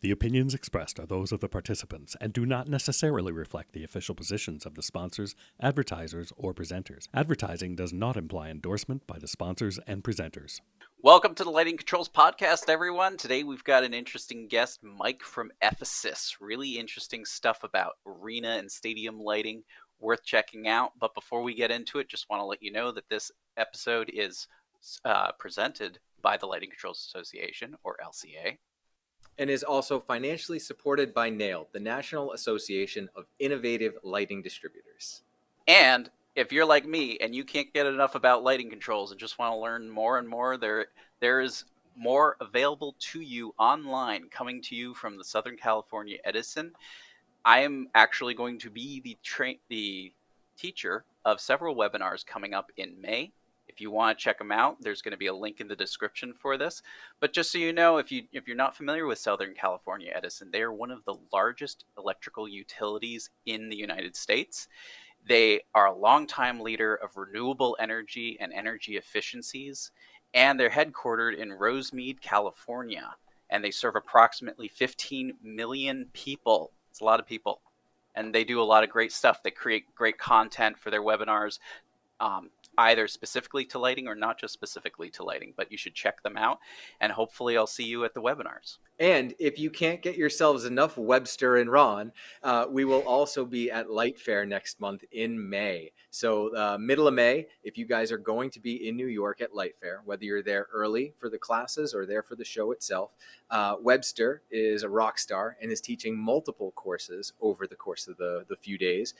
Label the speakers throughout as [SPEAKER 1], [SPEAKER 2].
[SPEAKER 1] The opinions expressed are those of the participants and do not necessarily reflect the official positions of the sponsors, advertisers, or presenters. Advertising does not imply endorsement by the sponsors and presenters.
[SPEAKER 2] Welcome to the Lighting Controls Podcast, everyone. Today we've got an interesting guest, Mike from Ephesus. Really interesting stuff about arena and stadium lighting, worth checking out. But before we get into it, just want to let you know that this episode is presented by the Lighting Controls Association, or LCA.
[SPEAKER 3] And is also financially supported by NAIL, the National Association of Innovative Lighting Distributors.
[SPEAKER 2] And if you're like me and you can't get enough about lighting controls and just want to learn more and more, there is more available to you online, coming to you from the Southern California Edison. I am actually going to be the teacher of several webinars coming up in May. If you want to check them out, there's going to be a link in the description for this. But just so you know, if you're not familiar with Southern California Edison, they are one of the largest electrical utilities in the United States. They are a longtime leader of renewable energy and energy efficiencies, and they're headquartered in Rosemead, California, and they serve approximately 15 million people. It's a lot of people, and they do a lot of great stuff. They create great content for their webinars, either specifically to lighting or not just specifically to lighting, but you should check them out, and hopefully I'll see you at the webinars.
[SPEAKER 3] And if you can't get yourselves enough Webster and Ron, we will also be at Light Fair next month in May. So middle of May, if you guys are going to be in New York at Light Fair, whether you're there early for the classes or there for the show itself, Webster is a rock star and is teaching multiple courses over the course of the few days.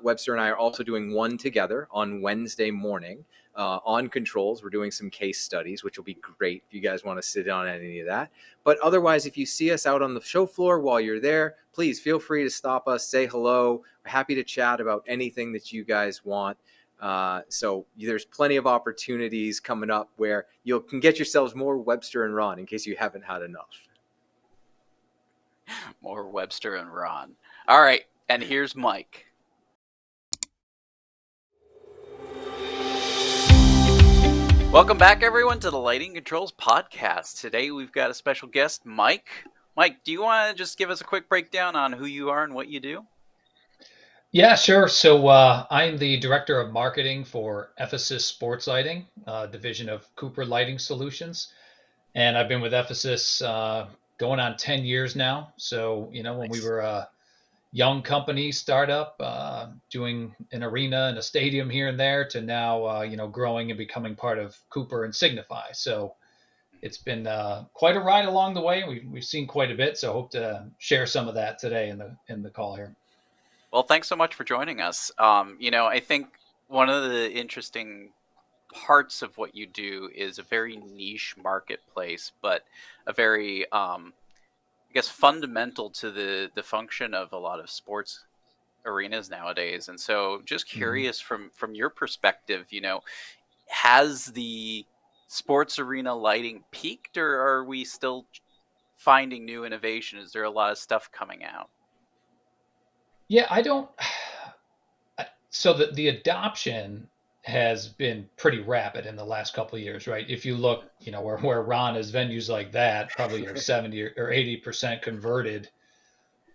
[SPEAKER 3] Webster and I are also doing one together on Wednesday morning on controls. We're doing some case studies, which will be great if you guys want to sit on any of that. But otherwise, if you see us out on the show floor while you're there, please feel free to stop us, say hello. We're happy to chat about anything that you guys want. So there's plenty of opportunities coming up where you can get yourselves more Webster and Ron in case you haven't had enough.
[SPEAKER 2] More Webster and Ron. All right, and here's Mike. Welcome back, everyone, to the Lighting Controls Podcast. Today we've got a special guest, Mike. Mike, do you want to just give us a quick breakdown on who you are and what you do?
[SPEAKER 4] Yeah, sure. So I'm the Director of Marketing for Ephesus Sports Lighting, division of Cooper Lighting Solutions. And I've been with Ephesus going on 10 years now. So, when we were a young company startup, doing an arena and a stadium here and there, to now, growing and becoming part of Cooper and Signify. So it's been quite a ride along the way. We've seen quite a bit. So I hope to share some of that today in the call here.
[SPEAKER 2] Well, thanks so much for joining us. I think one of the interesting parts of what you do is a very niche marketplace, but a very, fundamental to the function of a lot of sports arenas nowadays. And so just curious from your perspective, has the sports arena lighting peaked, or are we still finding new innovation? Is there a lot of stuff coming out?
[SPEAKER 4] Yeah, so the adoption has been pretty rapid in the last couple of years, right? If you look, where Ron has venues like that, probably are 70 or 80% converted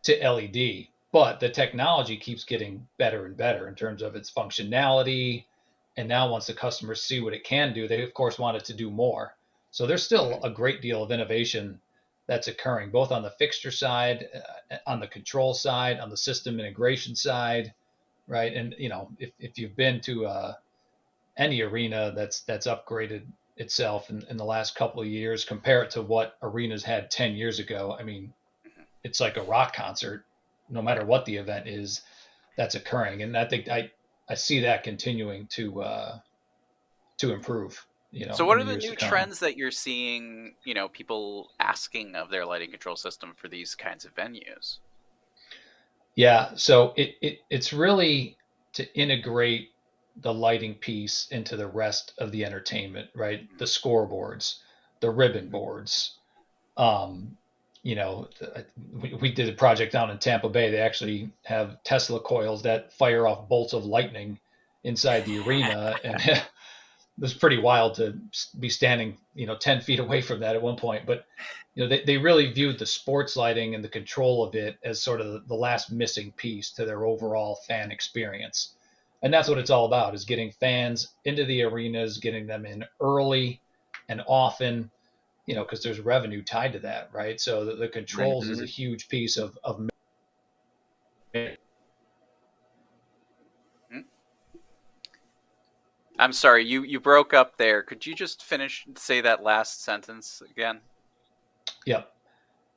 [SPEAKER 4] to LED. But the technology keeps getting better and better in terms of its functionality. And now once the customers see what it can do, they of course want it to do more. So there's still a great deal of innovation that's occurring, both on the fixture side, on the control side, on the system integration side, right? And if you've been to any arena that's upgraded itself in the last couple of years, compare it to what arenas had 10 years ago. I mean, it's like a rock concert, no matter what the event is that's occurring. And I think I see that continuing to improve.
[SPEAKER 2] So what are the new trends that you're seeing, people asking of their lighting control system for these kinds of venues?
[SPEAKER 4] Yeah, so it's really to integrate the lighting piece into the rest of the entertainment, right? The scoreboards, the ribbon boards. We did a project down in Tampa Bay. They actually have Tesla coils that fire off bolts of lightning inside the arena, and was pretty wild to be standing, 10 feet away from that at one point. But, they really viewed the sports lighting and the control of it as sort of the last missing piece to their overall fan experience. And that's what it's all about, is getting fans into the arenas, getting them in early and often, because there's revenue tied to that, right? So the controls is a huge piece of
[SPEAKER 2] I'm sorry, you broke up there. Could you just say that last sentence again?
[SPEAKER 4] Yep.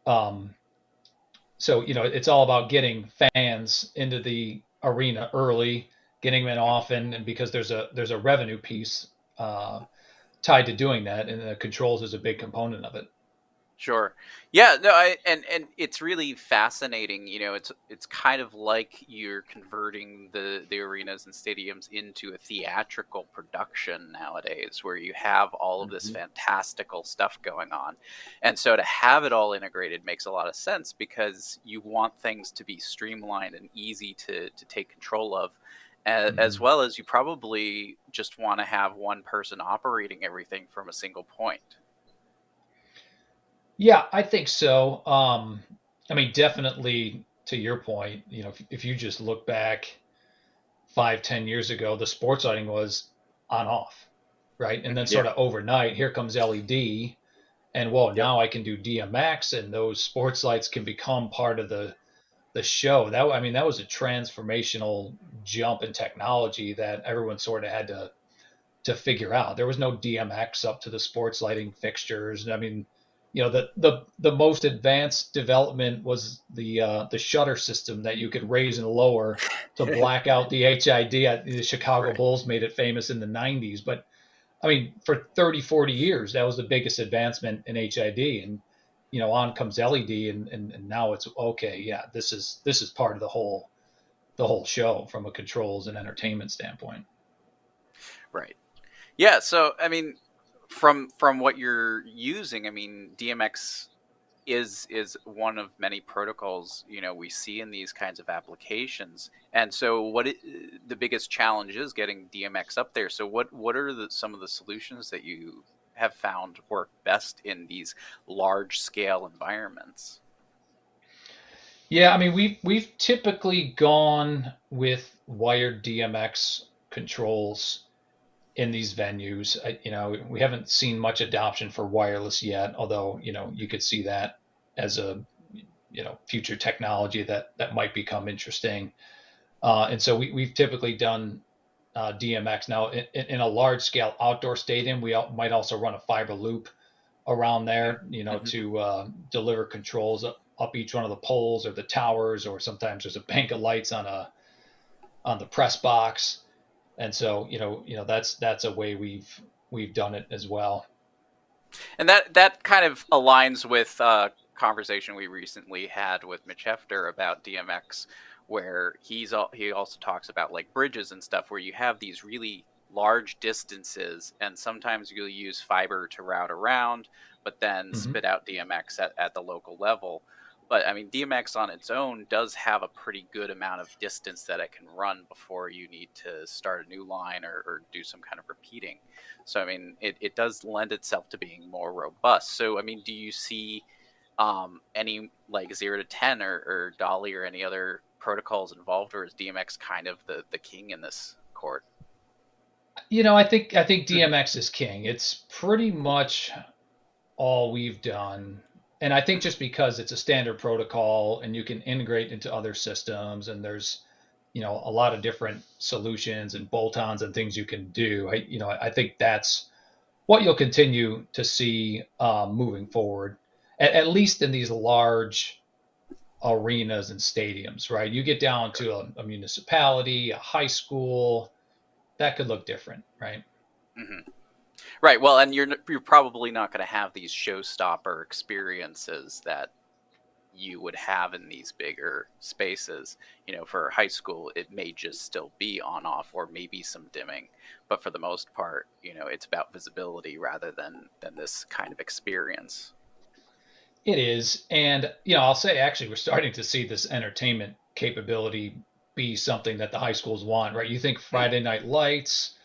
[SPEAKER 4] So, it's all about getting fans into the arena early, getting them in often, and because there's a revenue piece tied to doing that, and the controls is a big component of it.
[SPEAKER 2] Sure. Yeah, no, and it's really fascinating. It's kind of like you're converting the arenas and stadiums into a theatrical production nowadays, where you have all of this fantastical stuff going on. And so to have it all integrated makes a lot of sense, because you want things to be streamlined and easy to take control of. As well as you probably just want to have one person operating everything from a single point.
[SPEAKER 4] Yeah, I think so. I mean, definitely to your point, if you just look back 5, 10 years ago, the sports lighting was on off, right? And then sort of overnight, here comes LED, and now I can do DMX, and those sports lights can become part of the show. That was a transformational jump in technology that everyone sort of had to figure out. There was no DMX up to the sports lighting fixtures. I mean, the most advanced development was the shutter system that you could raise and lower to black out the HID. The Chicago Bulls made it famous in the 90s. But, I mean, for 30, 40 years, that was the biggest advancement in HID. And, on comes LED, and now it's, okay, yeah, this is part of the whole show from a controls and entertainment standpoint.
[SPEAKER 2] Right. Yeah, so, I mean, from what you're using, I mean, DMX is one of many protocols we see in these kinds of applications. And so the biggest challenge is getting DMX up there. So what are some of the solutions that you have found work best in these large scale environments?
[SPEAKER 4] Yeah, I mean, we've typically gone with wired DMX controls in these venues. We haven't seen much adoption for wireless yet, although, you could see that as a, future technology that might become interesting. And so we've typically done DMX. Now, in a large scale outdoor stadium, we might also run a fiber loop around there, to deliver controls up each one of the poles or the towers, or sometimes there's a bank of lights on the press box. And so, that's a way we've done it as well.
[SPEAKER 2] And that kind of aligns with a conversation we recently had with Mitch Hefter about DMX, where he also talks about like bridges and stuff, where you have these really large distances, and sometimes you'll use fiber to route around, but then spit out DMX at the local level. But I mean, DMX on its own does have a pretty good amount of distance that it can run before you need to start a new line or do some kind of repeating. So, I mean, it does lend itself to being more robust. So, I mean, do you see any like 0 to 10 or Dolly or any other protocols involved, or is DMX kind of the king in this court?
[SPEAKER 4] I think DMX is king. It's pretty much all we've done. And I think just because it's a standard protocol and you can integrate into other systems, and there's, a lot of different solutions and bolt-ons and things you can do. I think that's what you'll continue to see moving forward, at least in these large arenas and stadiums, right? You get down to a municipality, a high school, that could look different, right?
[SPEAKER 2] Mm-hmm. Right. Well, and you're probably not going to have these showstopper experiences that you would have in these bigger spaces. For high school, it may just still be on off, or maybe some dimming, but for the most part, it's about visibility rather than this kind of experience.
[SPEAKER 4] It is. And, I'll say actually we're starting to see this entertainment capability be something that the high schools want, right? You think Friday Night Lights,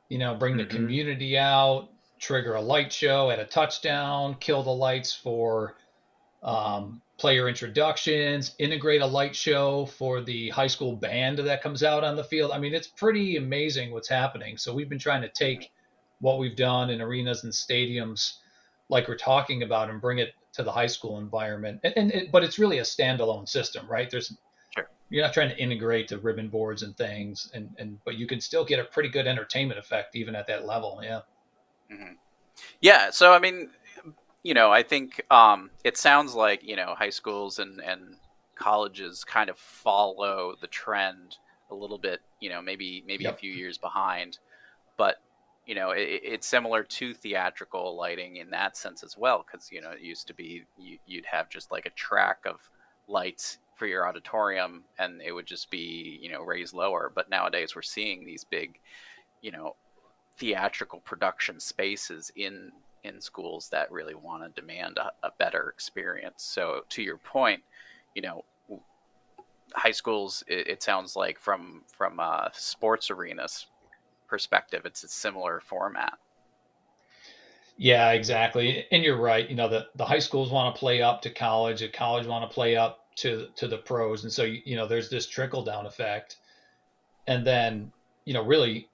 [SPEAKER 4] bring the community out, trigger a light show at a touchdown, kill the lights for player introductions, integrate a light show for the high school band that comes out on the field. I mean, it's pretty amazing what's happening. So we've been trying to take what we've done in arenas and stadiums, like we're talking about, and bring it to the high school environment. But it's really a standalone system, right? You're not trying to integrate the ribbon boards and things, but you can still get a pretty good entertainment effect even at that level. Yeah.
[SPEAKER 2] Mm-hmm. Yeah. So, I mean, I think it sounds like, high schools and colleges kind of follow the trend a little bit, maybe a few years behind, but it's similar to theatrical lighting in that sense as well, because it used to be you'd have just like a track of lights for your auditorium, and it would just be raised lower. But nowadays we're seeing these big theatrical production spaces in schools that really want to demand a better experience. So to your point, high schools, it sounds like from sports arenas perspective, it's a similar format.
[SPEAKER 4] Yeah, exactly. And you're right. The high schools want to play up to college, and college want to play up to the pros. And so, there's this trickle down effect. And then, really,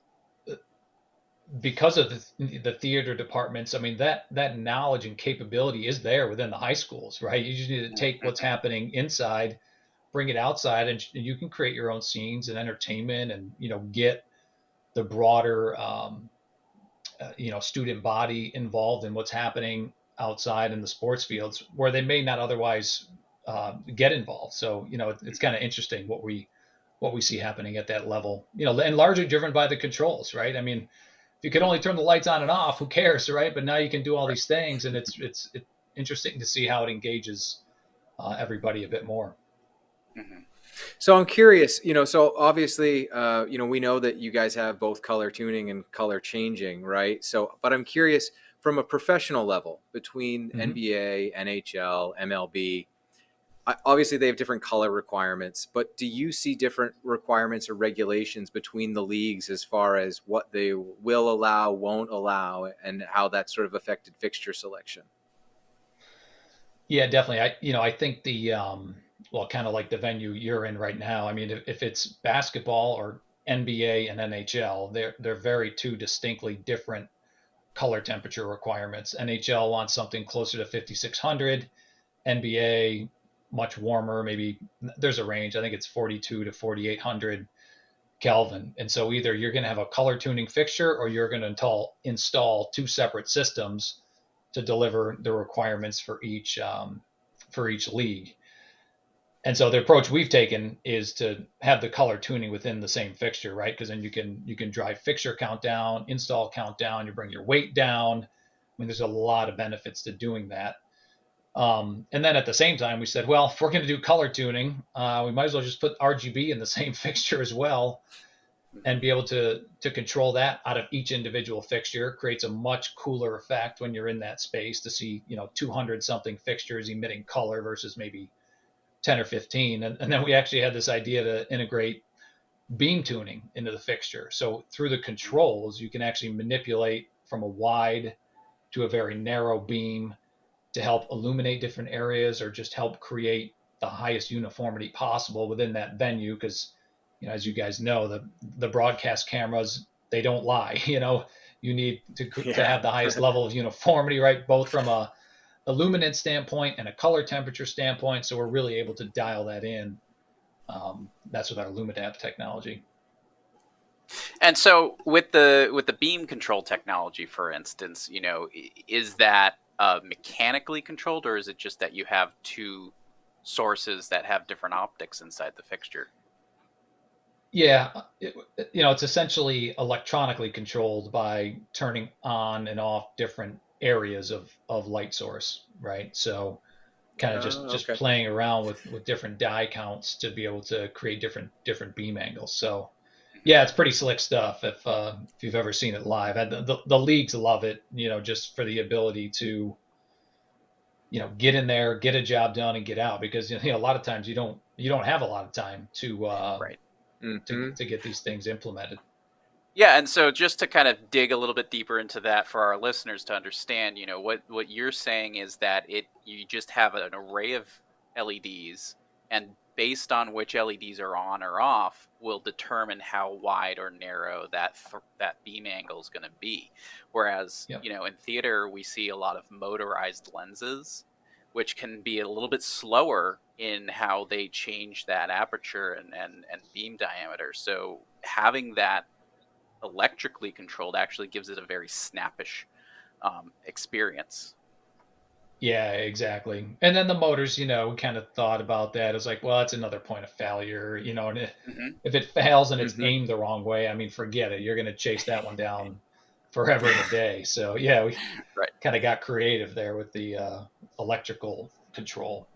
[SPEAKER 4] because of the theater departments, I mean, that knowledge and capability is there within the high schools, right? You just need to take what's happening inside, bring it outside, and you can create your own scenes and entertainment, and get the broader student body involved in what's happening outside in the sports fields where they may not otherwise get involved. So it's kind of interesting what we see happening at that level, and largely driven by the controls, right? I mean, if you could only turn the lights on and off, who cares, right? But now you can do all these things, and it's interesting to see how it engages everybody a bit more.
[SPEAKER 2] Mm-hmm.
[SPEAKER 3] So I'm curious, so obviously, we know that you guys have both color tuning and color changing, right? So, but I'm curious from a professional level between NBA, NHL, MLB, obviously they have different color requirements, but do you see different requirements or regulations between the leagues as far as what they will allow, won't allow, and how that sort of affected fixture selection?
[SPEAKER 4] Yeah, definitely. I think kind of like the venue you're in right now. I mean, if it's basketball or NBA and NHL, they're very two distinctly different color temperature requirements. NHL wants something closer to 5600, NBA much warmer, maybe there's a range. I think it's 42 to 4800 Kelvin. And so either you're going to have a color tuning fixture, or you're going to install two separate systems to deliver the requirements for each league. And so the approach we've taken is to have the color tuning within the same fixture, right? Because then you can drive fixture count down, install count down, you bring your weight down. I mean, there's a lot of benefits to doing that. And then at the same time, we said, well, if we're going to do color tuning, we might as well just put RGB in the same fixture as well, and be able to control that out of each individual fixture. Creates a much cooler effect when you're in that space to see 200 something fixtures emitting color versus maybe 10 or 15. And then we actually had this idea to integrate beam tuning into the fixture. So through the controls, you can actually manipulate from a wide to a very narrow beam to help illuminate different areas, or just help create the highest uniformity possible within that venue. Because as you guys know, the broadcast cameras, they don't lie. You need to have the highest level of uniformity, right? Both from a luminance standpoint and a color temperature standpoint. So we're really able to dial that in. That's with our Luminap technology.
[SPEAKER 2] And so with the beam control technology, for instance, is that mechanically controlled, or is it just that you have two sources that have different optics inside the fixture?
[SPEAKER 4] Yeah, it's essentially electronically controlled by turning on and off different areas of light source, right? So kind of just playing around with different die counts to be able to create different beam angles. So yeah, it's pretty slick stuff if you've ever seen it live. The leagues love it, just for the ability to get in there, get a job done, and get out, because a lot of times you don't have a lot of time to
[SPEAKER 2] right.
[SPEAKER 4] to get these things implemented.
[SPEAKER 2] Yeah, and so just to kind of dig a little bit deeper into that for our listeners to understand, what you're saying is that you just have an array of LEDs, and based on which LEDs are on or off will determine how wide or narrow that beam angle is going to be. Whereas,
[SPEAKER 4] Yep.
[SPEAKER 2] in theater we see a lot of motorized lenses, which can be a little bit slower in how they change that aperture and beam diameter. So having that electrically controlled actually gives it a very snappish experience.
[SPEAKER 4] Yeah, exactly. And then the motors, we kind of thought about that. It's like, well, that's another point of failure, and
[SPEAKER 2] Mm-hmm.
[SPEAKER 4] if it fails and it's
[SPEAKER 3] Mm-hmm.
[SPEAKER 4] aimed the wrong way, I mean, forget it. You're going to chase that one down forever and a day. So yeah, we
[SPEAKER 2] Right.
[SPEAKER 4] kind of got creative there with the electrical control.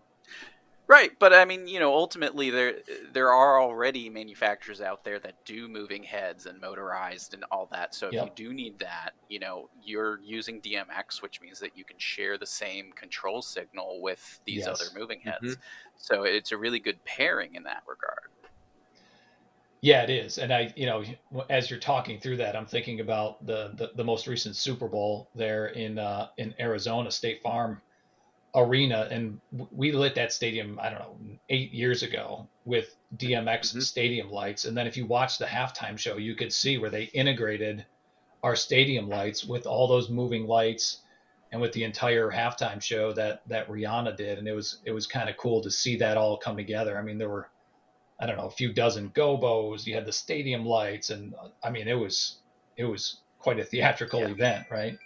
[SPEAKER 2] Right, but I mean, ultimately there are already manufacturers out there that do moving heads and motorized and all that. So if you
[SPEAKER 4] Yep.
[SPEAKER 2] do need that, you're using DMX, which means that you can share the same control signal with these other
[SPEAKER 4] Yes.
[SPEAKER 2] moving
[SPEAKER 3] Mm-hmm.
[SPEAKER 2] heads. So it's a really good pairing in that regard.
[SPEAKER 4] Yeah, it is. And as you're talking through that, I'm thinking about the most recent Super Bowl there in Arizona State Farm Arena, and we lit that stadium, I don't know, 8 years ago with DMX
[SPEAKER 3] Mm-hmm.
[SPEAKER 4] stadium lights. And then if you watch the halftime show, you could see where they integrated our stadium lights with all those moving lights and with the entire halftime show that Rihanna did. And it was kind of cool to see that all come together. I mean, there were, I don't know, a few dozen gobos. You had the stadium lights, and I mean, it was quite a theatrical
[SPEAKER 2] Yeah.
[SPEAKER 4] event, right?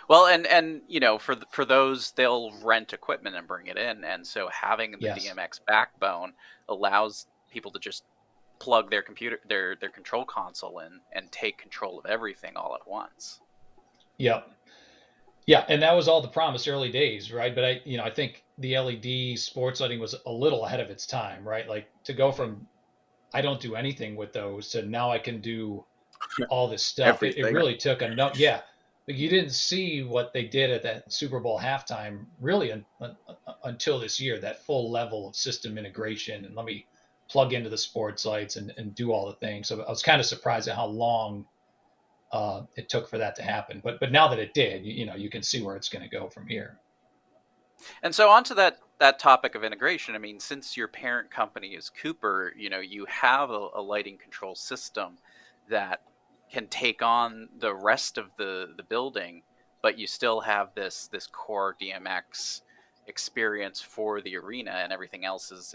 [SPEAKER 2] Well, and for those, they'll rent equipment and bring it in, and so having the
[SPEAKER 4] Yes.
[SPEAKER 2] DMX backbone allows people to just plug their computer, their control console in, and take control of everything all at once.
[SPEAKER 4] Yep. Yeah, and that was all the promise early days, right? But I think the LED sports lighting was a little ahead of its time, right? Like to go from I don't do anything with those to now I can do all this stuff. It
[SPEAKER 3] Everything.
[SPEAKER 4] really took a no, yeah. Like you didn't see what they did at that Super Bowl halftime really until this year, that full level of system integration and let me plug into the sports lights and do all the things. So I was kind of surprised at how long it took for that to happen. But now that it did, you can see where it's going to go from here.
[SPEAKER 2] And so onto that topic of integration, I mean, since your parent company is Cooper, you have a lighting control system that can take on the rest of the building, but you still have this core DMX experience for the arena, and everything else is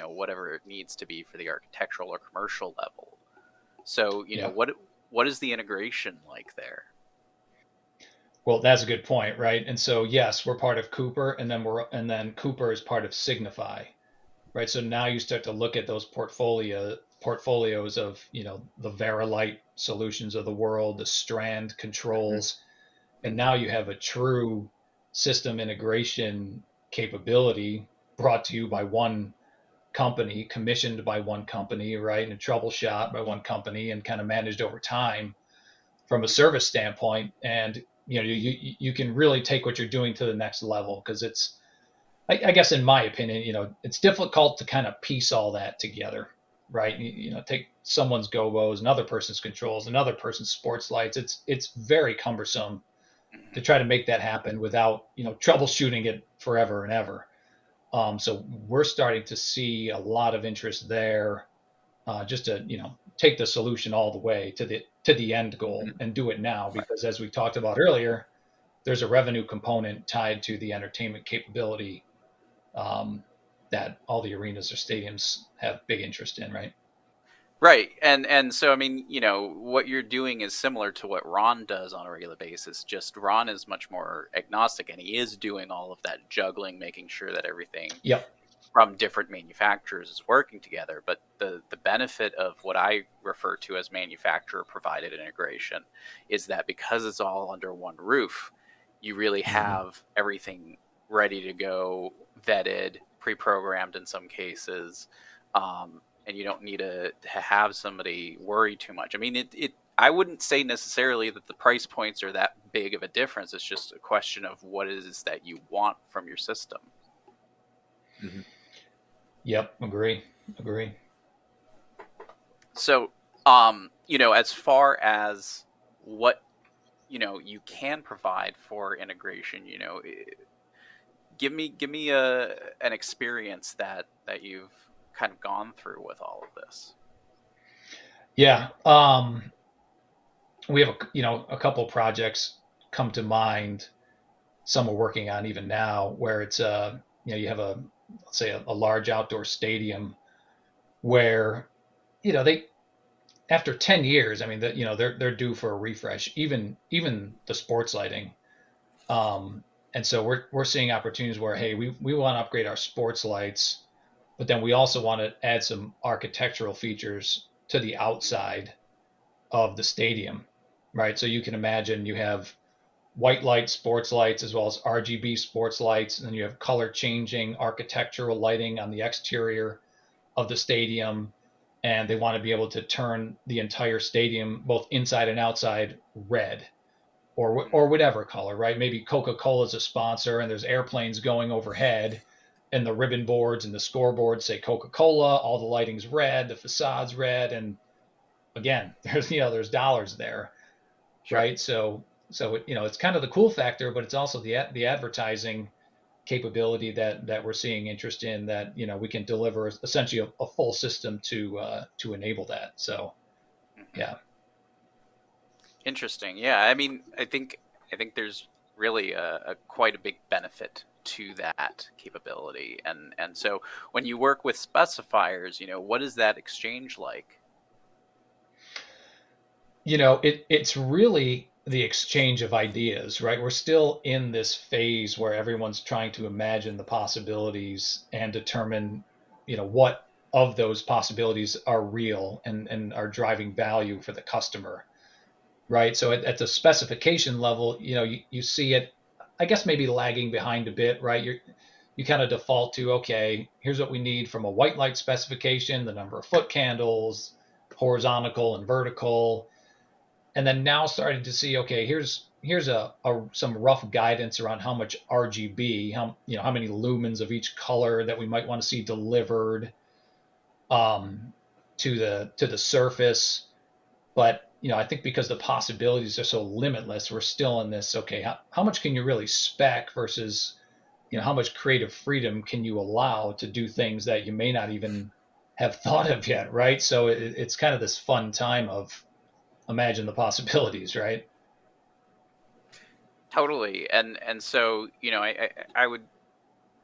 [SPEAKER 2] whatever it needs to be for the architectural or commercial level. So
[SPEAKER 4] Yeah.
[SPEAKER 2] what is the integration like there?
[SPEAKER 4] Well, that's a good point, right? And so yes, we're part of Cooper, and then Cooper is part of Signify, right? So now you start to look at those portfolios of the Verilight solutions of the world, the Strand
[SPEAKER 3] Mm-hmm.
[SPEAKER 4] controls, and now you have a true system integration capability brought to you by one company, commissioned by one company, right, and troubleshot by one company, and kind of managed over time from a service standpoint. And you can really take what you're doing to the next level because it's I guess in my opinion, it's difficult to kind of piece all that together, right? Take someone's gobos, another person's controls, another person's sports lights. It's very cumbersome to
[SPEAKER 2] Mhm.
[SPEAKER 4] try to make that happen without troubleshooting it forever and ever. So we're starting to see a lot of interest there, just to take the solution all the way to the end goal
[SPEAKER 3] Mm-hmm.
[SPEAKER 4] and do it now
[SPEAKER 2] Right.
[SPEAKER 4] because as we talked about earlier, there's a revenue component tied to the entertainment capability um, that all the arenas or stadiums have big interest in, right?
[SPEAKER 2] Right. And so I mean, what you're doing is similar to what Ron does on a regular basis. Just Ron is much more agnostic, and he is doing all of that juggling, making sure that everything
[SPEAKER 4] Yep.
[SPEAKER 2] from different manufacturers is working together. But the benefit of what I refer to as manufacturer provided integration is that because it's all under one roof, you really
[SPEAKER 4] Mm-hmm.
[SPEAKER 2] have everything ready to go, vetted, pre-programmed in some cases, and you don't need to have somebody worry too much. I mean, it I wouldn't say necessarily that the price points are that big of a difference. It's just a question of what it is that you want from your system.
[SPEAKER 3] Mm-hmm.
[SPEAKER 4] Yep. Agree. Agree.
[SPEAKER 2] So As far as what you can provide for integration, give me an experience that you've kind of gone through with all of this.
[SPEAKER 4] Yeah. We have a couple projects come to mind. Some we're working on even now, where it's you have let's say a large outdoor stadium where they after 10 years, I mean that they're due for a refresh, even the sports lighting. And so we're seeing opportunities where, hey, we want to upgrade our sports lights, but then we also want to add some architectural features to the outside of the stadium, right? So you can imagine you have white light sports lights as well as RGB sports lights, and then you have color changing architectural lighting on the exterior of the stadium, and they want to be able to turn the entire stadium, both inside and outside, red or whatever color, right? Maybe Coca-Cola is a sponsor and there's airplanes going overhead and the ribbon boards and the scoreboards say Coca-Cola, all the lighting's red, the facade's red, and again, there's dollars there,
[SPEAKER 2] Sure.
[SPEAKER 4] right? So it's kind of the cool factor, but it's also the advertising capability that we're seeing interest in, that we can deliver essentially a full system to enable that. So yeah.
[SPEAKER 2] Interesting. Yeah, I mean, I think there's really a quite a big benefit to that capability, and so when you work with specifiers, what is that exchange like?
[SPEAKER 4] It's really the exchange of ideas, right? We're still in this phase where everyone's trying to imagine the possibilities and determine, what of those possibilities are real and are driving value for the customer, right? So at the specification level, you see it, I guess, maybe lagging behind a bit, right? You kind of default to, okay, here's what we need from a white light specification, the number of foot candles, horizontal and vertical, and then now starting to see, okay, here's some rough guidance around how much RGB, how many lumens of each color that we might want to see delivered to the surface. But I think because the possibilities are so limitless, we're still in this, okay, how much can you really spec versus how much creative freedom can you allow to do things that you may not even have thought of yet, right? So it's kind of this fun time of imagine the possibilities, right?
[SPEAKER 2] Totally, and so I would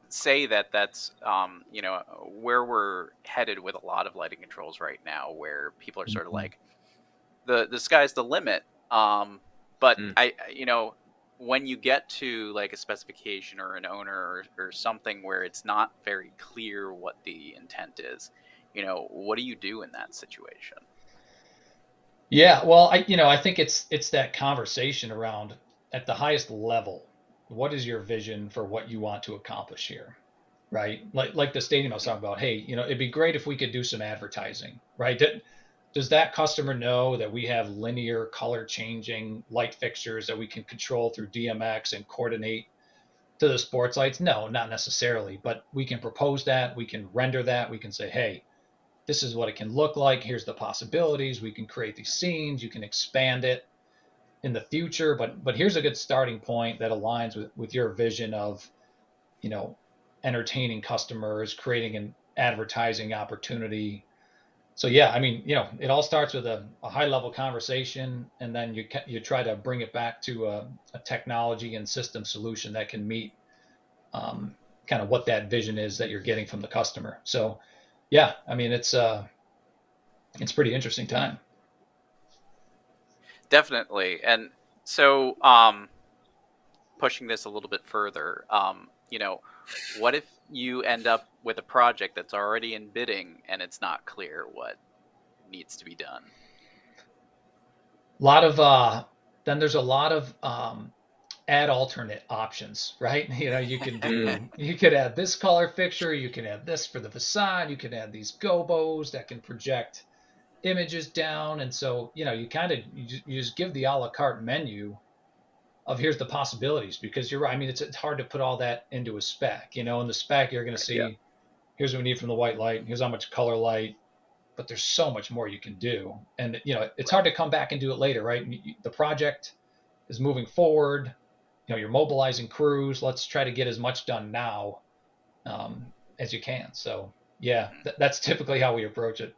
[SPEAKER 2] say that's where we're headed with a lot of lighting controls right now, where people are sort of like, the sky's the limit. But when you get to like a specification or an owner or something where it's not very clear what the intent is, what do you do in that situation?
[SPEAKER 4] Yeah, well, I think it's that conversation around at the highest level. What is your vision for what you want to accomplish here, right? Like the stadium I was talking about. Hey, it'd be great if we could do some advertising, right? Does that customer know that we have linear color changing light fixtures that we can control through DMX and coordinate to the sports lights? No, not necessarily, but we can propose that, we can render that, we can say, hey, this is what it can look like. Here's the possibilities. We can create these scenes. You can expand it in the future, but here's a good starting point that aligns with your vision of, entertaining customers, creating an advertising opportunity. So yeah, I mean, it all starts with a high level conversation, and then you try to bring it back to a technology and system solution that can meet kind of what that vision is that you're getting from the customer. So yeah, I mean, it's pretty interesting time.
[SPEAKER 2] Definitely. And so, pushing this a little bit further, what if you end up with a project that's already in bidding and it's not clear what needs to be done?
[SPEAKER 4] Then there's a lot of add alternate options, right? You could add this color fixture, you can add this for the facade, you can add these gobos that can project images down. And so, you just give the a la carte menu of here's the possibilities, because you're right. I mean, it's hard to put all that into a spec, in the spec, you're going to see, here's what we need from the white light, here's how much color light, but there's so much more you can do. And, it's hard to come back and do it later, right? The project is moving forward. You're mobilizing crews. Let's try to get as much done now as you can. So, yeah, that's typically how we approach it.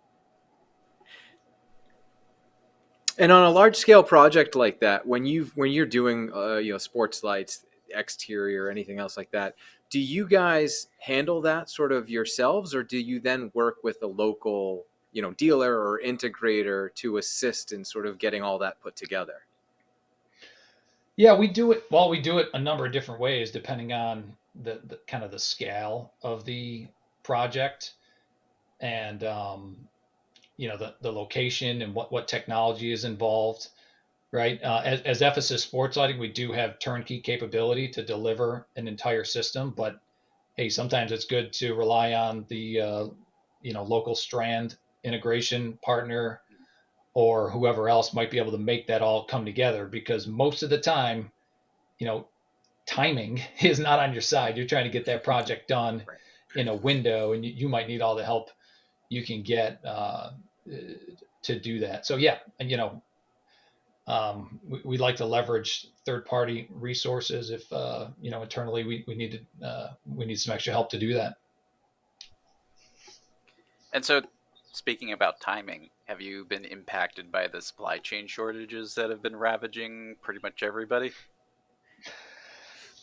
[SPEAKER 3] And on a large scale project like that, when you're doing sports lights, exterior, anything else like that, do you guys handle that sort of yourselves, or do you then work with a local dealer or integrator to assist in sort of getting all that put together?
[SPEAKER 4] Yeah, we do it. Well, we do it a number of different ways depending on the kind of the scale of the project, and the location and what technology is involved, right? As Ephesus Sports Lighting, we do have turnkey capability to deliver an entire system, but hey, sometimes it's good to rely on the local strand integration partner or whoever else might be able to make that all come together, because most of the time, timing is not on your side. You're trying to get that project done in a window, and you might need all the help you can get to do that. So yeah, and we like to leverage third-party resources if internally we need some extra help to do that.
[SPEAKER 2] And so, speaking about timing, have you been impacted by the supply chain shortages that have been ravaging pretty much everybody?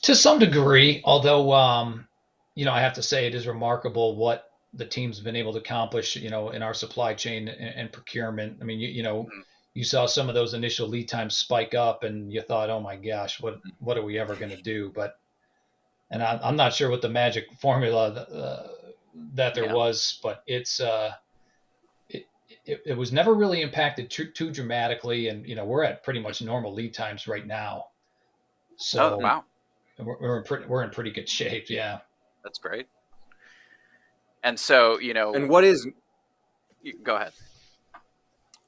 [SPEAKER 4] To some degree, although I have to say it is remarkable what the team's been able to accomplish, in our supply chain and procurement. I mean, you saw some of those initial lead times spike up, and you thought, oh my gosh, what are we ever going to do? And I'm not sure what the magic formula that there was, but it was never really impacted too dramatically, and we're at pretty much normal lead times right now. So
[SPEAKER 2] wow,
[SPEAKER 4] we're in pretty good shape. Yeah,
[SPEAKER 2] that's great. And so,
[SPEAKER 3] and
[SPEAKER 2] go ahead.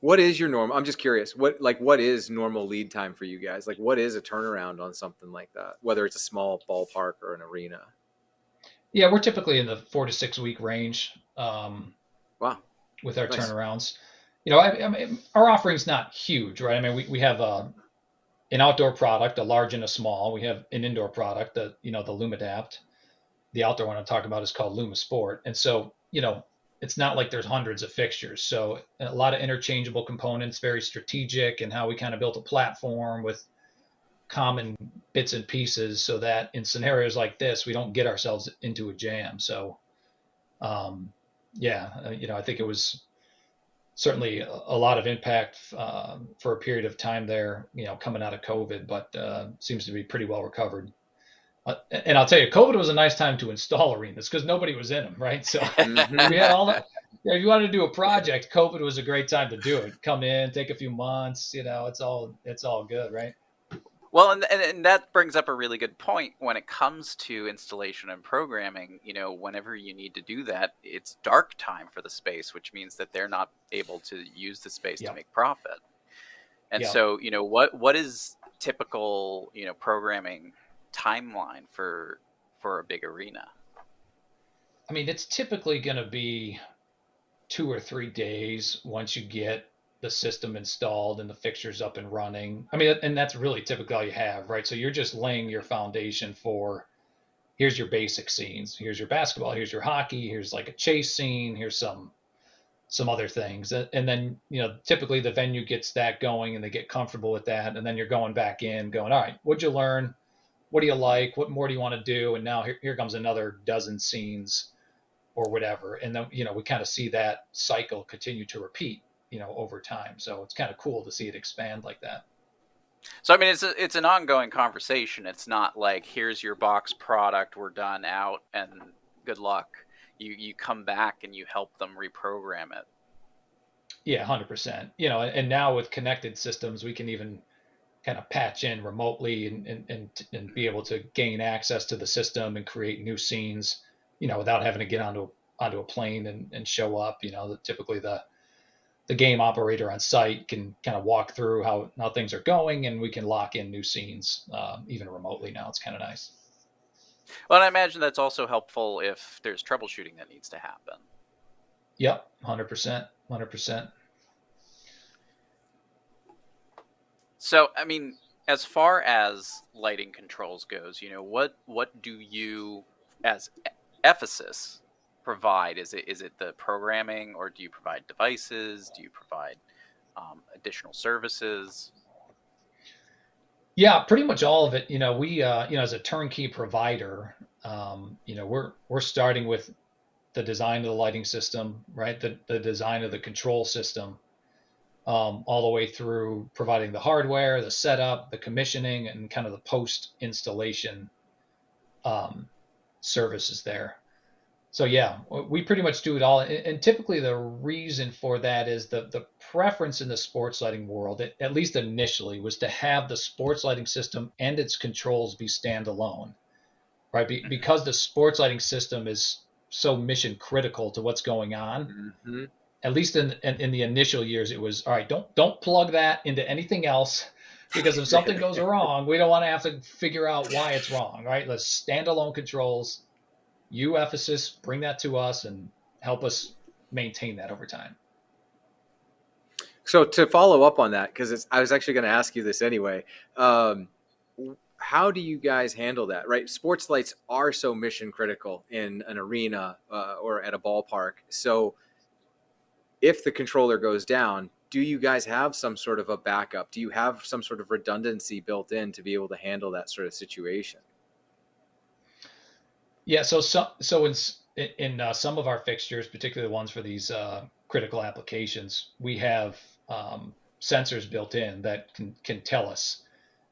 [SPEAKER 3] What is your normal? I'm just curious. What is normal lead time for you guys? Like, what is a turnaround on something like that? Whether it's a small ballpark or an arena.
[SPEAKER 4] Yeah, we're typically in the 4 to 6 week range.
[SPEAKER 3] Wow.
[SPEAKER 4] With our turnarounds, I mean, our offering's not huge, right? I mean, we have an outdoor product, a large and a small. We have an indoor product, the LumaDapt. The outdoor one I'm talking about is called Luma Sport. And so, it's not like there's hundreds of fixtures. So a lot of interchangeable components, very strategic, and how we kind of built a platform with common bits and pieces so that in scenarios like this, we don't get ourselves into a jam. So, I think it was certainly a lot of impact for a period of time there, coming out of COVID, but seems to be pretty well recovered. And I'll tell you, COVID was a nice time to install arenas because nobody was in them, right? So we had all that. If you wanted to do a project, COVID was a great time to do it. Come in, take a few months, it's all good, right?
[SPEAKER 2] Well, and that brings up a really good point when it comes to installation and programming. Whenever you need to do that, it's dark time for the space, which means that they're not able to use the space to make profit. And so, what is typical, programming timeline for a big arena?
[SPEAKER 4] I mean, it's typically going to be 2 or 3 days once you get the system installed and the fixtures up and running. I mean, and that's really typically all you have, right? So you're just laying your foundation for, here's your basic scenes. Here's your basketball, here's your hockey, here's like a chase scene, here's some other things. And then, typically the venue gets that going and they get comfortable with that. And then you're going back in going, all right, what'd you learn? What do you like? What more do you want to do? And now here comes another dozen scenes or whatever. And then, we kind of see that cycle continue to repeat, over time. So it's kind of cool to see it expand like that.
[SPEAKER 2] So, I mean, it's an ongoing conversation. It's not like, here's your box product, we're done, out, and good luck. You come back and you help them reprogram it.
[SPEAKER 4] Yeah, 100%. And now with connected systems, we can even kind of patch in remotely and be able to gain access to the system and create new scenes, without having to get onto a plane and show up. Typically the game operator on site can kind of walk through how things are going, and we can lock in new scenes even remotely now. It's kind of nice.
[SPEAKER 2] Well, and I imagine that's also helpful if there's troubleshooting that needs to happen.
[SPEAKER 4] Yep, 100%. 100%.
[SPEAKER 2] So, I mean, as far as lighting controls goes, what do you as Ephesus provide? Is it the programming, or do you provide devices? Do you provide additional services?
[SPEAKER 4] Yeah, pretty much all of it. We as a turnkey provider, we're starting with the design of the lighting system, right? The design of the control system, all the way through providing the hardware, the setup, the commissioning, and kind of the post installation services there. So yeah, we pretty much do it all. And typically the reason for that is the preference in the sports lighting world, at least initially, was to have the sports lighting system and its controls be standalone, right? Because the sports lighting system is so mission critical to what's going on.
[SPEAKER 3] Mm-hmm.
[SPEAKER 4] At least in the initial years, it was all right. Don't plug that into anything else, because if something goes wrong, we don't want to have to figure out why it's wrong, right? Let's standalone controls. You, Ephesus, bring that to us and help us maintain that over time.
[SPEAKER 3] So to follow up on that, because I was actually going to ask you this anyway, how do you guys handle that, right? Sports lights are so mission critical in an arena or at a ballpark. So if the controller goes down, do you guys have some sort of a backup? Do you have some sort of redundancy built in to be able to handle that sort of situation?
[SPEAKER 4] Yeah, so in some of our fixtures, particularly the ones for these critical applications, we have sensors built in that can tell us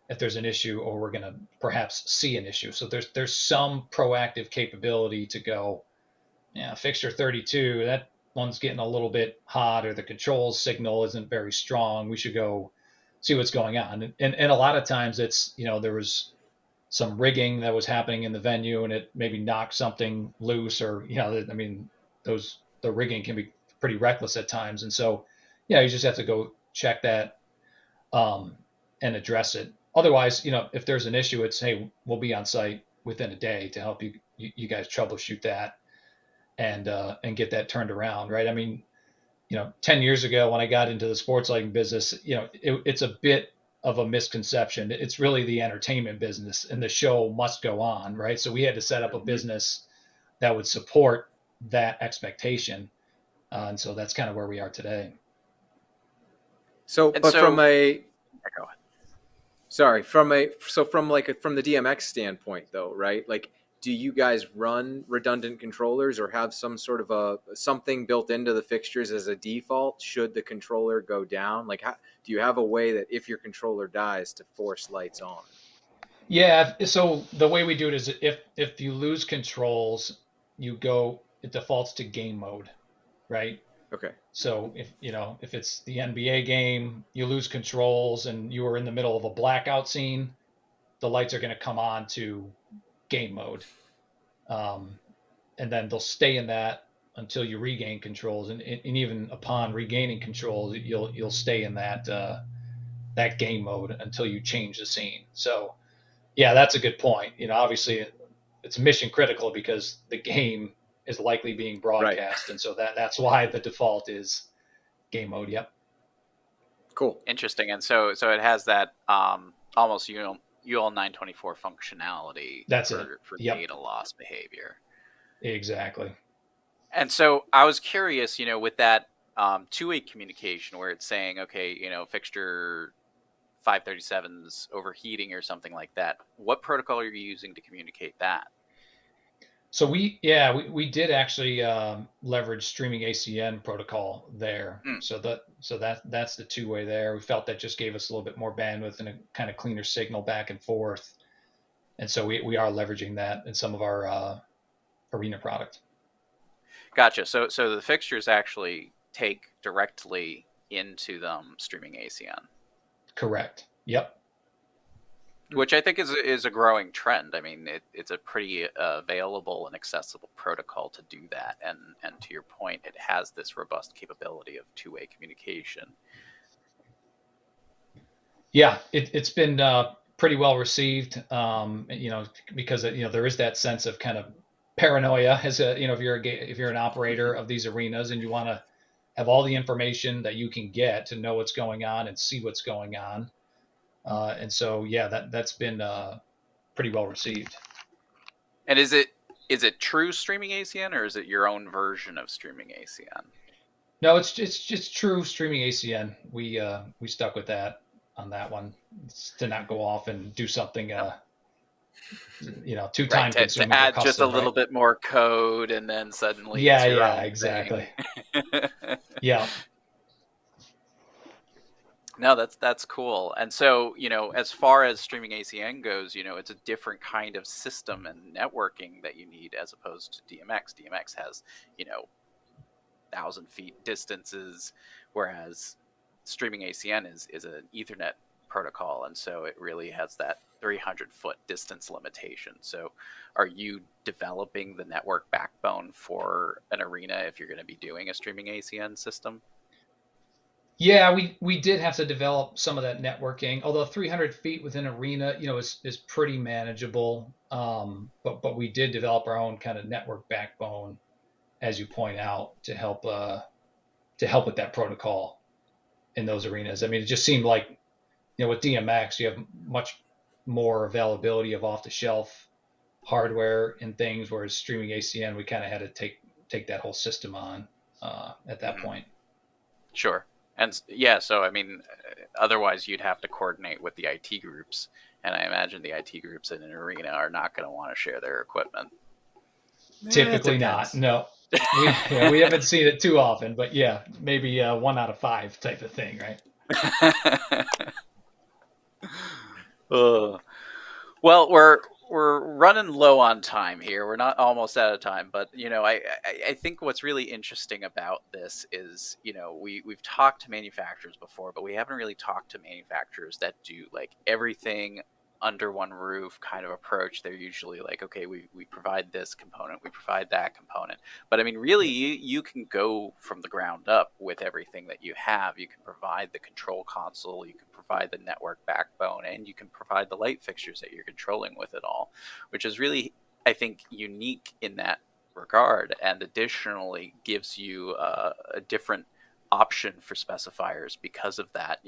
[SPEAKER 4] if there's an issue, or we're going to perhaps see an issue. So there's some proactive capability to go, yeah, fixture 32, that one's getting a little bit hot, or the controls signal isn't very strong. We should go see what's going on. And a lot of times it's, there was some rigging that was happening in the venue and it maybe knocked something loose, or, the rigging can be pretty reckless at times. And so, you just have to go check that and address it. Otherwise, if there's an issue, it's, hey, we'll be on site within a day to help you guys troubleshoot that and get that turned around. Right. 10 years ago when I got into the sports lighting business, it's a bit of a misconception. It's really the entertainment business, and the show must go on, right? So we had to set up a business that would support that expectation, and so that's kind of where we are today.
[SPEAKER 3] From the DMX standpoint, though, right? Like, do you guys run redundant controllers, or have some sort of something built into the fixtures as a default should the controller go down? Like, do you have a way that if your controller dies to force lights on?
[SPEAKER 4] Yeah. So the way we do it is if you lose controls, it defaults to game mode, right?
[SPEAKER 3] Okay.
[SPEAKER 4] So if it's the NBA game, you lose controls and you are in the middle of a blackout scene, the lights are going to come on to game mode, and then they'll stay in that until you regain controls, and even upon regaining control, you'll stay in that game mode until you change the scene. So yeah, that's a good point. Obviously it's mission critical because the game is likely being broadcast, right. And so that's why the default is game mode. Yep.
[SPEAKER 3] Cool.
[SPEAKER 2] Interesting. And so it has that almost UL 924 functionality.
[SPEAKER 4] That's
[SPEAKER 2] for
[SPEAKER 4] yep.
[SPEAKER 2] Data loss behavior.
[SPEAKER 4] Exactly.
[SPEAKER 2] And so I was curious, with that two-way communication where it's saying, okay, fixture 537's overheating or something like that. What protocol are you using to communicate that?
[SPEAKER 4] So we did actually leverage streaming ACN protocol there. So that's the two-way there. We felt that just gave us a little bit more bandwidth and a kind of cleaner signal back and forth. And so we are leveraging that in some of our arena product.
[SPEAKER 2] Gotcha. So the fixtures actually take directly into them streaming ACN.
[SPEAKER 4] Correct. Yep.
[SPEAKER 2] Which I think is a growing trend. I mean, it's a pretty available and accessible protocol to do that. And to your point, it has this robust capability of two-way communication.
[SPEAKER 4] Yeah, it's been pretty well received, because there is that sense of kind of paranoia as if you're an operator of these arenas and you want to have all the information that you can get to know what's going on and see what's going on. And so, yeah, that's been pretty well received.
[SPEAKER 2] And is it true streaming ACN, or is it your own version of streaming ACN?
[SPEAKER 4] No, it's just true streaming ACN. We stuck with that on that one. It's to not go off and do something too time consuming
[SPEAKER 2] to add
[SPEAKER 4] custom,
[SPEAKER 2] just a little bit more code, and then suddenly
[SPEAKER 4] yeah,
[SPEAKER 2] it's your
[SPEAKER 4] yeah,
[SPEAKER 2] own
[SPEAKER 4] exactly.
[SPEAKER 2] thing.
[SPEAKER 4] Yeah.
[SPEAKER 2] No, that's cool. And so, as far as streaming ACN goes, it's a different kind of system and networking that you need as opposed to DMX. DMX has, 1,000 feet distances, whereas streaming ACN is an Ethernet protocol, and so it really has that 300-foot distance limitation. So are you developing the network backbone for an arena if you're going to be doing a streaming ACN system?
[SPEAKER 4] Yeah, we did have to develop some of that networking, although 300 feet within arena, is pretty manageable. But we did develop our own kind of network backbone, as you point out, to help with that protocol in those arenas. I mean, it just seemed like, with DMX, you have much more availability of off-the-shelf hardware and things, whereas streaming ACN, we kind of had to take that whole system on at that point.
[SPEAKER 2] Sure. And yeah, so I mean, otherwise you'd have to coordinate with the IT groups, and I imagine the IT groups in an arena are not going to want to share their equipment.
[SPEAKER 4] Typically not. No, we haven't seen it too often, but yeah, maybe 1 out of 5 type of thing, right?
[SPEAKER 2] Well, we're running low on time here. We're not almost out of time, but I think what's really interesting about this is, we've talked to manufacturers before, but we haven't really talked to manufacturers that do like everything under one roof kind of approach. They're usually like, okay, we provide this component, we provide that component. But I mean, really, you can go from the ground up with everything that you have. You can provide the control console, you can provide the network backbone, and you can provide the light fixtures that you're controlling with it all, which is really, I think, unique in that regard, and additionally gives you a different option for specifiers because of that.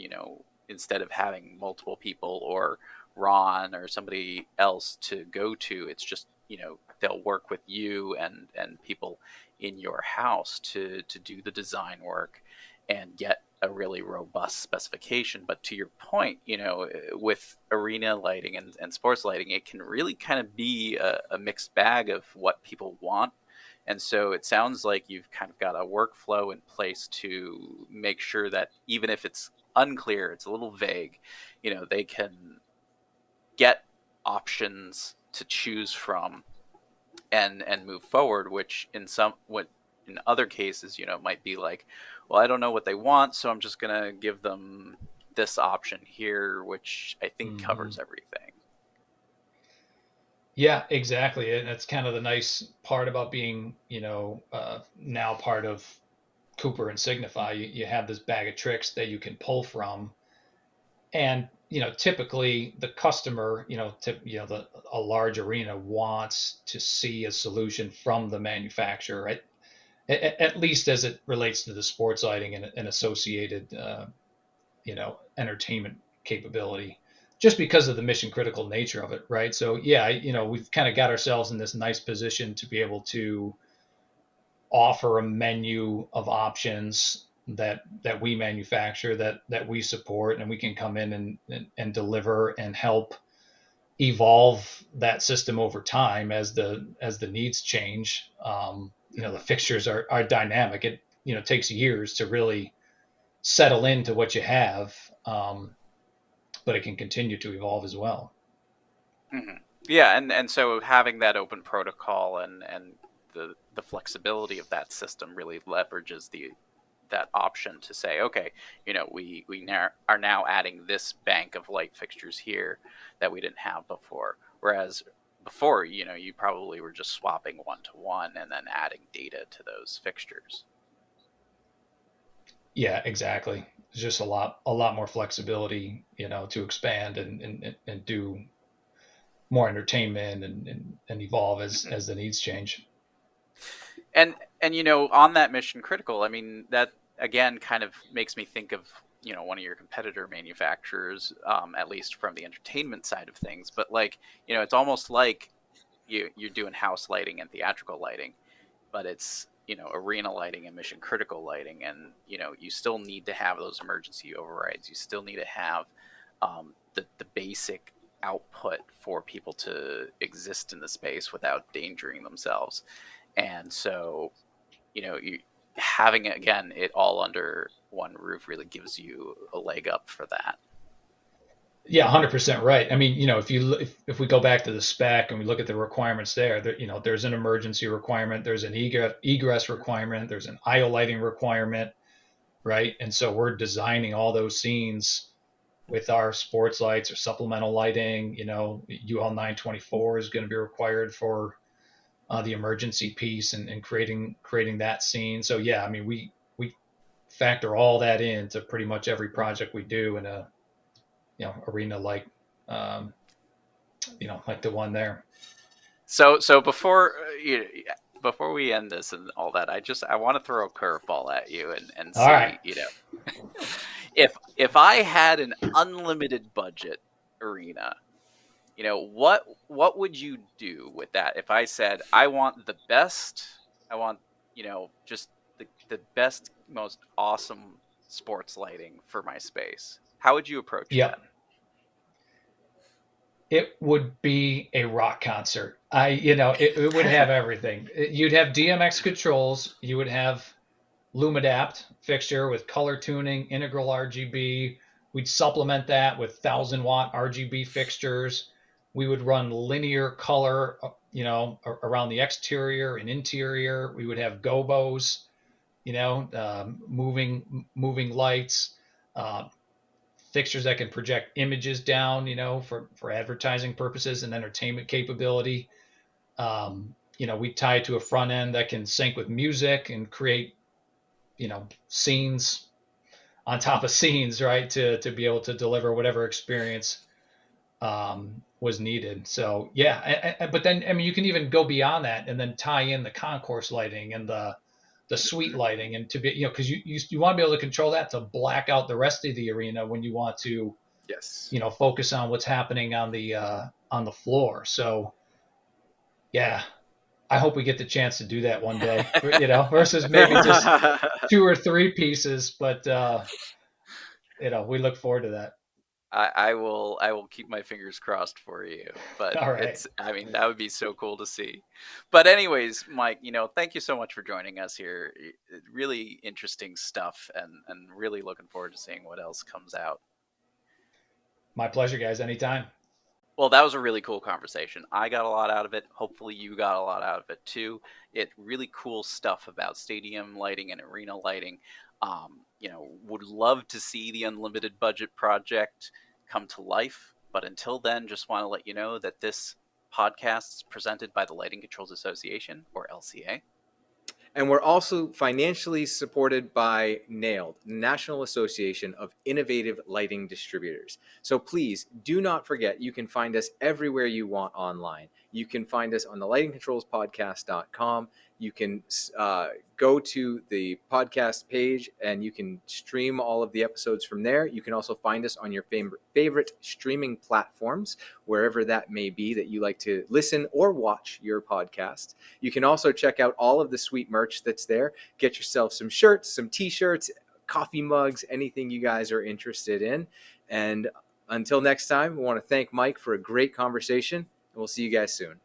[SPEAKER 2] Instead of having multiple people or Ron or somebody else to go to, it's just, they'll work with you and people in your house to do the design work and get a really robust specification. But to your point, with arena lighting and sports lighting, it can really kind of be a mixed bag of what people want. And so it sounds like you've kind of got a workflow in place to make sure that even if it's unclear, it's a little vague, they can get options to choose from and move forward, which in other cases, might be like, well, I don't know what they want, so I'm just going to give them this option here, which I think covers everything.
[SPEAKER 4] Yeah, exactly. And that's kind of the nice part about being, now part of Cooper and Signify. You have this bag of tricks that you can pull from. And, typically the customer, a large arena wants to see a solution from the manufacturer, right? At least as it relates to the sports lighting and associated, entertainment capability, just because of the mission critical nature of it, right? So yeah, we've kind of got ourselves in this nice position to be able to offer a menu of options that we manufacture, that we support, and we can come in and deliver and help evolve that system over time as the needs change. The fixtures are dynamic. It takes years to really settle into what you have, but it can continue to evolve as well.
[SPEAKER 2] Mm-hmm. Yeah, and so having that open protocol and the flexibility of that system really leverages that option to say, okay, we are now adding this bank of light fixtures here that we didn't have before. Whereas before, you probably were just swapping one-to-one and then adding data to those fixtures.
[SPEAKER 4] Yeah, exactly. There's just a lot more flexibility, to expand and do more entertainment and evolve as the needs change.
[SPEAKER 2] And on that mission critical, I mean, that again kind of makes me think of, one of your competitor manufacturers, at least from the entertainment side of things. But like, it's almost like you're doing house lighting and theatrical lighting, but it's, arena lighting and mission critical lighting. And, you still need to have those emergency overrides. You still need to have the basic output for people to exist in the space without endangering themselves. And so, you having it all under one roof really gives you a leg up for that.
[SPEAKER 4] Yeah, 100% right. I mean, if we go back to the spec and we look at the requirements there, there's an emergency requirement, there's an egress requirement, there's an aisle lighting requirement, right? And so we're designing all those scenes with our sports lights or supplemental lighting. UL 924 is going to be required for the emergency piece and creating that scene. So yeah, I mean, we factor all that into pretty much every project we do in a arena like like the one there.
[SPEAKER 2] So before we end this and all that, I want to throw a curveball at you and see,
[SPEAKER 4] All right.
[SPEAKER 2] If I had an unlimited budget arena, what would you do with that? If I said I want the best, I want just the best, most awesome sports lighting for my space, how would you approach that?
[SPEAKER 4] It would be a rock concert. It would have everything. You'd have DMX controls. You would have Lumadapt fixture with color tuning, integral RGB. We'd supplement that with 1,000-watt RGB fixtures. We would run linear color, around the exterior and interior. We would have gobos, moving lights. Fixtures that can project images down, for advertising purposes and entertainment capability. We tie it to a front end that can sync with music and create, scenes on top of scenes, right? To be able to deliver whatever experience was needed. So yeah, but then, I mean, you can even go beyond that and then tie in the concourse lighting and the suite lighting, and to be, because you want to be able to control that to black out the rest of the arena when you want to,
[SPEAKER 3] yes,
[SPEAKER 4] focus on what's happening on the floor. So yeah, I hope we get the chance to do that one day, versus maybe just 2 or 3 pieces, but we look forward to that.
[SPEAKER 2] I will keep my fingers crossed for you, but
[SPEAKER 4] All right.
[SPEAKER 2] that would be so cool to see. But anyways, Mike, thank you so much for joining us here. Really interesting stuff, and really looking forward to seeing what else comes out.
[SPEAKER 4] My pleasure, guys. Anytime.
[SPEAKER 2] Well, that was a really cool conversation. I got a lot out of it. Hopefully you got a lot out of it too. Really cool stuff about stadium lighting and arena lighting. Would love to see the unlimited budget project come to life. But until then, just want to let you know that this podcast is presented by the Lighting Controls Association, or LCA.
[SPEAKER 3] And we're also financially supported by NAILD, National Association of Innovative Lighting Distributors. So please do not forget, you can find us everywhere you want online. You can find us on the lightingcontrolspodcast.com. You can go to the podcast page and you can stream all of the episodes from there. You can also find us on your favorite streaming platforms, wherever that may be that you like to listen or watch your podcast. You can also check out all of the sweet merch that's there. Get yourself some shirts, some t-shirts, coffee mugs, anything you guys are interested in. And until next time, we want to thank Mike for a great conversation, and we'll see you guys soon.